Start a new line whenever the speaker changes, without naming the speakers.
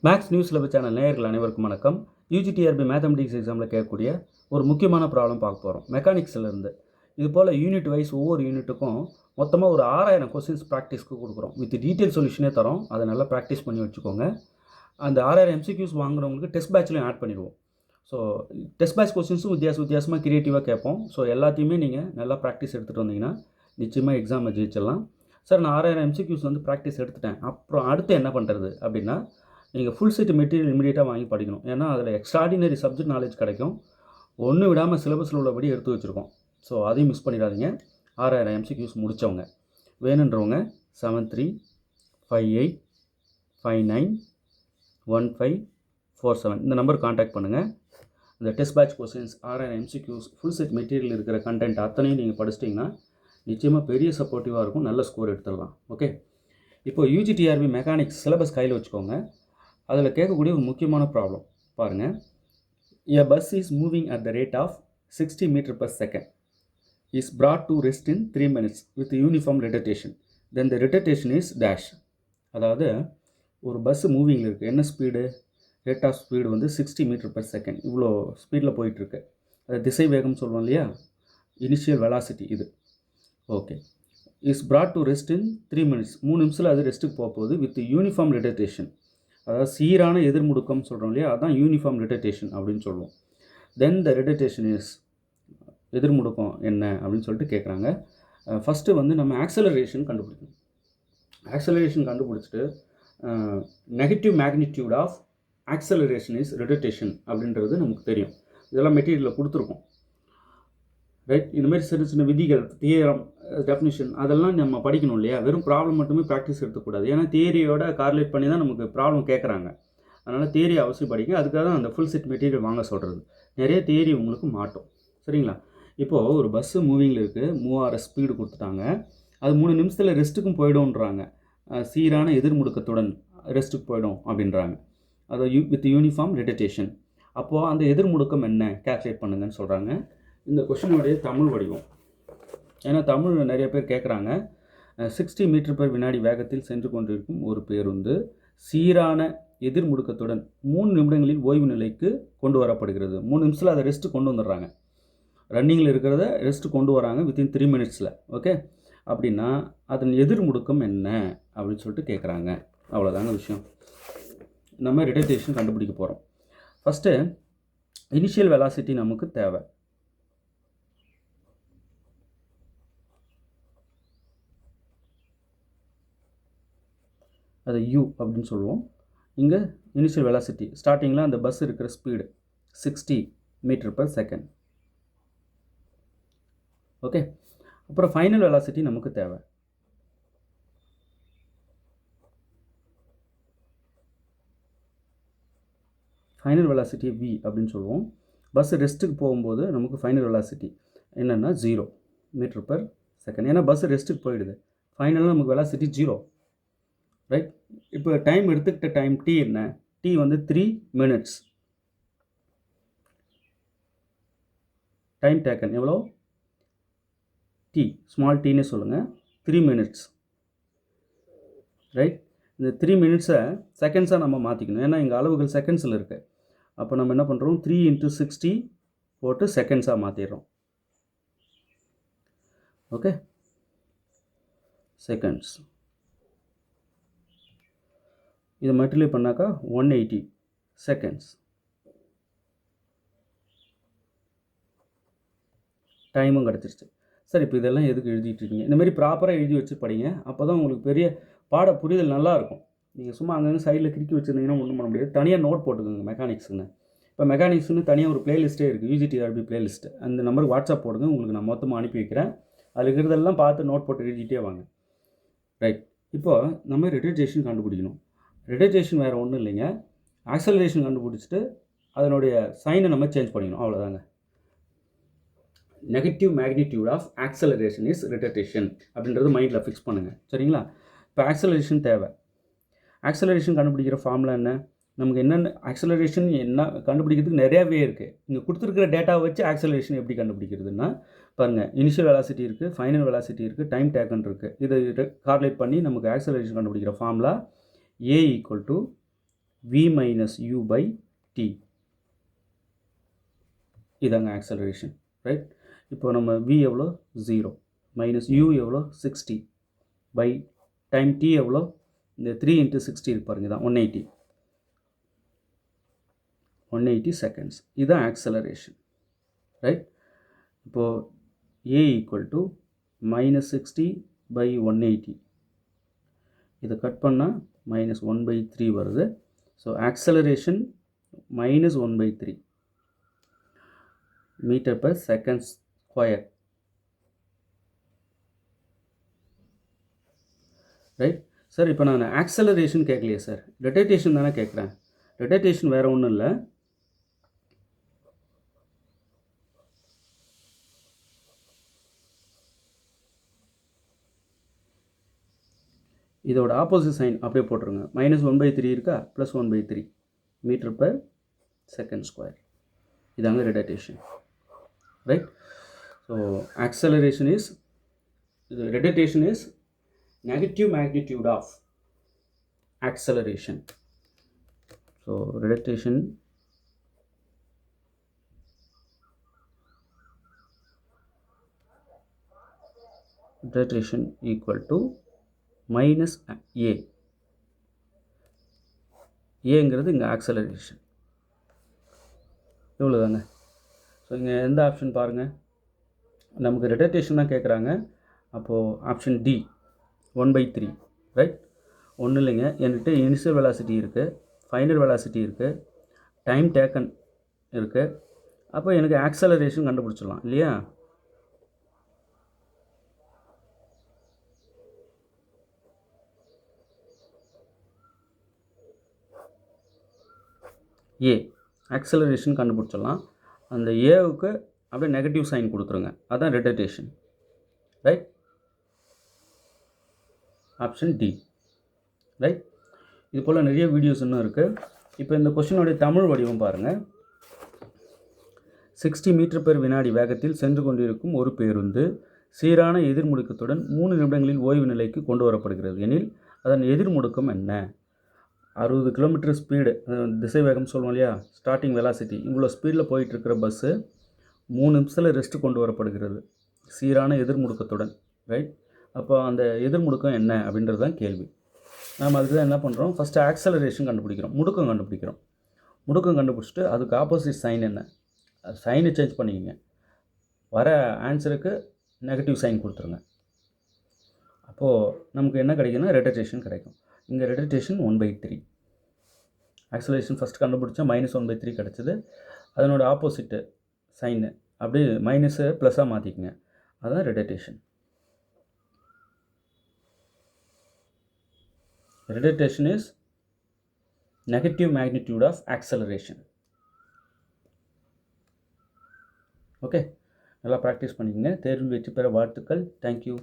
Maths news level channel நேயர்கள் அனைவருக்கும் வணக்கம். யூஜிடிஆர்பி மேத்தமெட்டிக்ஸ் எக்ஸாமில் கேட்கக்கூடிய ஒரு முக்கியமான ப்ராப்ளம் பார்க்க போகிறோம் மெக்கானிக்ஸ்லேருந்து. இது போல் யூனிட் வைஸ் ஒவ்வொரு யூனிட்டுக்கும் மொத்தமாக ஒரு 6000 கொஸ்டின்ஸ் ப்ராக்டிஸ்க்கு கொடுக்குறோம். வித் டீட்டெயில் சொல்யூஷனே தரோம். அதை நல்லா ப்ராக்டிஸ் பண்ணி வச்சுக்கோங்க. அந்த 6000 எம்சிக்யூஸ் வாங்குறவங்களுக்கு டெஸ்ட் பேட்ச்லையும் ஆட் பண்ணிடுவோம். ஸோ டெஸ்ட் பேட்ச் கொஸ்டின்ஸும் வித்தியாசமாக க்ரியேட்டிவாக கேட்போம். ஸோ எல்லாத்தையுமே நீங்கள் நல்லா ப்ராக்டிஸ் எடுத்துகிட்டு வந்தீங்கன்னா நிச்சயமாக எக்ஸாமை ஜெயிச்சிடலாம். சார், நான் 6000 எம்சிக்யூஸ் ப்ராக்டிஸ் எடுத்துட்டேன், அப்புறம் அடுத்து என்ன பண்ணுறது அப்படின்னா, நீங்கள் ஃபுல் செட் மெட்டீரியல் இமீடியட்டாக வாங்கி படிக்கணும். ஏன்னா அதில் எக்ஸ்ட்ராடினரி சப்ஜெக்ட் நாலேஜ் கிடைக்கும். ஒன்று விடாமல் சிலபஸில் உள்ளபடி எடுத்து வச்சுருக்கோம். ஸோ அதையும் மிஸ் பண்ணிடாதீங்க. 6000 எம்சிக்யூஸ் முடித்தவங்க வேணுன்றவங்க 7358591547 இந்த நம்பர் காண்டாக்ட் பண்ணுங்கள். இந்த test batch questions 6000 MCQs full set material இருக்கிற கண்டென்ட் அத்தனையும் நீங்கள் படிச்சிட்டிங்கன்னா நிச்சயமாக பெரிய சப்போர்ட்டிவாக இருக்கும். நல்ல ஸ்கோர் எடுத்துடலாம். ஓகே, இப்போது யூஜிடிஆர்பி மெக்கானிக்ஸ் சிலபஸ் கையில் வச்சுக்கோங்க. அதில் கேட்கக்கூடிய ஒரு முக்கியமான ப்ராப்ளம் பாருங்கள். A bus is moving at the rate of 60 metre per second is brought to rest in 3 minutes with uniform retardation. Then the retardation is dash. அதாவது ஒரு பஸ்ஸு மூவிங்கில் இருக்குது. என்ன speed? Rate of speed 60 metre per second. இவ்வளோ ஸ்பீடில் போயிட்டுருக்கு. அது திசை வேகம் சொல்லுவோம் இல்லையா, இனிஷியல் வெலாசிட்டி இது. Okay, is brought to rest in 3 minutes. 3 நிமிஷத்தில் அது ரெஸ்ட்டுக்கு போகுது வித் யூனிஃபார்ம் ரிட்டர்டேஷன். அதாவது சீரான எதிர்முடுக்கம் சொல்கிறோம் இல்லையா, அதுதான் யூனிஃபார்ம் ரிட்டர்டேஷன் அப்படின்னு சொல்லுவோம். தென் த ரிட்டர்டேஷன் இஸ், எதிர்முடுக்கம் என்ன அப்படின்னு சொல்லிட்டு கேட்குறாங்க. ஃபஸ்ட்டு நம்ம ஆக்சலரேஷன் கண்டுபிடிக்கணும். ஆக்சலரேஷன் கண்டுபிடிச்சிட்டு negative magnitude of acceleration is retardation அப்படின்றது நமக்கு தெரியும். இதெல்லாம் மெட்டீரியலில் கொடுத்துருக்கோம். ரைட், இந்தமாதிரி சின்ன சின்ன விதிகள், தியரம், டெஃபினிஷன் அதெல்லாம் நம்ம படிக்கணும் இல்லையா. வெறும் ப்ராப்ளம் மட்டுமே ப்ராக்டிஸ் எடுத்துக்கூடாது. ஏன்னா தியரியோட கார்லேட் பண்ணி தான் நமக்கு ப்ராப்ளம் கேட்குறாங்க. அதனால் தியரி அவசியம் படிக்க. அதுக்காக தான் அந்த ஃபுல் செட் மெட்டீரியல் வாங்க சொல்கிறது. நிறைய தியரி உங்களுக்கு மாட்டோம். சரிங்களா? இப்போது ஒரு பஸ்ஸு மூவிங்கில் இருக்குது, 3000 ஸ்பீடு கொடுத்துட்டாங்க. அது 3 நிமிஷத்தில் ரெஸ்ட்டுக்கும் போய்டும்ன்றாங்க. சீரான எதிர்முடுக்கத்துடன் ரெஸ்ட்டுக்கு போய்டும் அப்படின்றாங்க. அது வித் யூனிஃபார்ம் ரிட்டர்டேஷன். அப்போது அந்த எதிர்முடுக்கம் என்ன கேல்குலேட் பண்ணுங்கன்னு சொல்கிறாங்க. இந்த கொஷினுடைய தமிழ் வடிவம், ஏன்னா தமிழ் நிறைய பேர் கேட்குறாங்க. 60 மீட்டர் per வினாடி வேகத்தில் சென்று கொண்டிருக்கும் ஒரு பேருந்து சீரான எதிர்முடுக்கத்துடன் 3 நிமிடங்களில் ஓய்வு நிலைக்கு கொண்டு வரப்படுகிறது. 3 நிமிஷத்தில் அதை ரெஸ்ட்டு கொண்டு வந்துடுறாங்க. ரன்னிங்கில் இருக்கிறத ரெஸ்ட்டு கொண்டு வராங்க வித்தின் 3 மினிட்ஸில். ஓகே, அப்படின்னா அதன் எதிர்முடுக்கம் என்ன அப்படின்னு சொல்லிட்டு கேட்குறாங்க. அவ்வளோதாங்க விஷயம். நம்ம ரிட்டர்டேஷன் கண்டுபிடிக்க போகிறோம். ஃபஸ்ட்டு இனிஷியல் வெலாசிட்டி நமக்கு தேவை. அது u அப்படின்னு சொல்லுவோம். இங்கே இனிஷியல் வெலாசிட்டி ஸ்டார்டிங்கில் அந்த பஸ் இருக்கிற speed 60 metre per second. Okay, அப்புறம் ஃபைனல் வெலாசிட்டி நமக்கு தேவை. ஃபைனல் வெலாசிட்டி v அப்படின்னு சொல்லுவோம். பஸ் ரெஸ்ட்டுக்கு போகும்போது நமக்கு ஃபைனல் வெலாசிட்டி என்னென்னா 0 மீட்டர் per செகண்ட். ஏன்னா பஸ் ரெஸ்ட்டுக்கு போயிடுது. ஃபைனலாக நமக்கு வெலாசிட்டி 0. ரைட், இப்போ டைம் எடுத்துக்கிட்ட டைம் t என்ன? t 3 minutes. டைம் டேக்கன் எவ்வளோ? t, ஸ்மால் டீன்னு சொல்லுங்கள், 3 மினிட்ஸ். ரைட், இந்த 3 மினிட்ஸை செகண்ட்ஸாக நம்ம மாற்றிக்கணும். ஏன்னா இங்கே அளவுகள் செகண்ட்ஸில் இருக்குது. அப்போ நம்ம என்ன பண்ணுறோம், 3 × 60 போட்டு செகண்ட்ஸாக மாற்றிடுறோம். ஓகே, செகண்ட்ஸ் இதை மல்டிப்ளை பண்ணாக்கா 180 செகண்ட்ஸ். டைமும் கிடச்சிருச்சு. சரி, இப்போ இதெல்லாம் எதுக்கு எழுதிட்டு இருக்கீங்க? இந்தமாதிரி ப்ராப்பராக எழுதி வச்சு படிங்க. அப்போ தான் உங்களுக்கு பெரிய பாட புரிதல் நல்லாயிருக்கும். நீங்கள் சும்மா அங்கங்கே சைடில் கிறுக்கி வச்சுருந்தீங்கன்னா ஒன்றும் பண்ண முடியாது. தனியாக நோட் போட்டுக்கோங்க மெக்கானிக்ஸுன்னு. இப்போ மெக்கானிக்ஸ்னு தனியாக ஒரு ப்ளேலிஸ்ட்டே இருக்குது, யூஜிடிஆர்பி ப்ளேலிஸ்ட்டு. அந்த நம்பருக்கு வாட்ஸ்அப் போடுங்க, உங்களுக்கு நான் மொத்தமாக அனுப்பி வைக்கிறேன். அதில் இருக்கிறதெல்லாம் பார்த்து நோட் போட்டு எழுதிட்டே வாங்க. ரைட், இப்போது நம்ம ரிட்டர்டேஷன் கண்டுபிடிக்கணும். ரிட்டர்டேஷன் வேறு ஒன்றும் இல்லைங்க, ஆக்சலரேஷன் கண்டுபிடிச்சிட்டு அதனுடைய சைனை நம்ம சேஞ்ச் பண்ணிக்கணும். அவ்வளோதாங்க. Negative magnitude of acceleration is retardation அப்படின்றது மைண்டில் ஃபிக்ஸ் பண்ணுங்கள். சரிங்களா? இப்போ ஆக்சலரேஷன் தேவை. ஆக்சலரேஷன் கண்டுபிடிக்கிற ஃபார்முலா என்ன? நமக்கு என்னென்ன ஆக்சலரேஷன் என்ன கண்டுபிடிக்கிறதுக்கு நிறையாவே இருக்குது. இங்கே கொடுத்துருக்கிற டேட்டாவை வச்சு ஆக்சலரேஷன் எப்படி கண்டுபிடிக்கிறதுனா பாருங்கள், இனிஷியல் வெலாசிட்டி இருக்குது, ஃபைனல் வெலாசிட்டி இருக்குது, டைம் டேக்கன் இருக்குது. இதை கார்லேட் பண்ணி நமக்கு ஆக்சலரேஷன் கண்டுபிடிக்கிற formula a = v minus u by t. இதாங்க acceleration, ரைட்? இப்போ நம்ம v எவ்வளோ 0 மைனஸ் u எவ்வளோ 60 பை டைம் t எவ்வளோ இந்த 3 into 60 இருக்கு பாருங்க, தான் 180 செகண்ட்ஸ். இதுதான் acceleration, ரைட்? இப்போது a equal to minus 60 by 180, இதை கட் பண்ணால் மைனஸ் 1/3 வருது. So acceleration minus 1/3 metre per second square, right? Sir இப்போ நான் ஆக்சலரேஷன் கேட்கலையே சார், ரொட்டேஷன் தானே கேட்குறேன். ரொட்டேஷன் வேறு ஒன்றும் இல்லை, இதோட ஆப்போசிட் சைன் அப்படியே போட்டுருங்க. மைனஸ் 1/3 இருக்கா, plus 1/3 metre per second square. இதாங்க retardation, right? So acceleration is, retardation is negative magnitude of acceleration. So rotation equal to minus a. ஏங்கிறது இங்கே ஆக்சலரேஷன், இவ்வளோ தாங்க. ஸோ இங்கே எந்த ஆப்ஷன் பாருங்கள், நமக்கு ரொட்டேஷன் தான் கேட்குறாங்க. அப்போது ஆப்ஷன் டி 1/3, ரைட்? ஒன்றும் இல்லைங்க, என்கிட்ட இனிஷியல் வெலாசிட்டி இருக்குது, ஃபைனல் வெலாசிட்டி இருக்குது, டைம் டேக்கன் இருக்குது. அப்போ எனக்கு ஆக்சலரேஷன் கண்டுபிடிச்சிடலாம் இல்லையா? ஏ ஆக்சலரேஷன் கண்டுபிடிச்சிடலாம். அந்த ஏவுக்கு அப்படியே நெகட்டிவ் சைன் கொடுத்துருங்க, அதுதான் rotation, right? Option D, right? இது போல் நிறைய வீடியோஸ் இன்னும் இருக்குது. இப்போ இந்த கொஸ்டினுடைய தமிழ் வடிவம் பாருங்கள். 60 மீட்டர் பெர் வினாடி வேகத்தில் சென்று கொண்டிருக்கும் ஒரு பேருந்து சீரான எதிர்முடுக்கத்துடன் 3 நிமிடங்களில் ஓய்வு நிலைக்கு கொண்டு வரப்படுகிறது எனில் அதன் எதிர்முடுக்கம் என்ன? 60 கிலோமீட்டர் ஸ்பீடு, திசை வேகம் சொல்லுவோம் இல்லையா, ஸ்டார்டிங் வெலாசிட்டி, இவ்வளோ ஸ்பீடில் போயிட்டுருக்கிற பஸ்ஸு 3 நிமிஷத்தில் ரெஸ்ட்டு கொண்டு வரப்படுகிறது சீரான எதிர்முடுக்கத்துடன், ரைட்? அப்போ அந்த எதிர்முடுக்கம் என்ன அப்படின்றது தான் கேள்வி. நாம் அதுக்கு தான் என்ன பண்ணுறோம், ஃபஸ்ட்டு ஆக்சலரேஷன் கண்டுபிடிக்கிறோம், முடுக்கம் கண்டுபிடிக்கிறோம். முடுக்கம் கண்டுபிடிச்சிட்டு அதுக்கு ஆப்போசிட் சைன் என்ன, சைனை சேஞ்ச் பண்ணிக்கங்க, வர ஆன்சருக்கு நெகட்டிவ் சைன் கொடுத்துருங்க. அப்போது நமக்கு என்ன கிடைக்குன்னா ரொட்டேஷன் கிடைக்கும். இங்கே ரொட்டேஷன் 1/3, ஆக்சலரேஷன் ஃபஸ்ட் கண்டுபிடிச்சா மைனஸ் 1/3 கிடச்சிது. அதனோட ஆப்போசிட்டு சைனு அப்படியே மைனஸை ப்ளஸ்ஸாக மாற்றிக்குங்க, அதுதான் rotation. Retardation is negative magnitude of acceleration. Okay, நல்லா ப்ராக்டிஸ் பண்ணிக்கங்க. தேர்வில் வெற்றி பெற வாழ்த்துக்கள். தேங்க்யூ.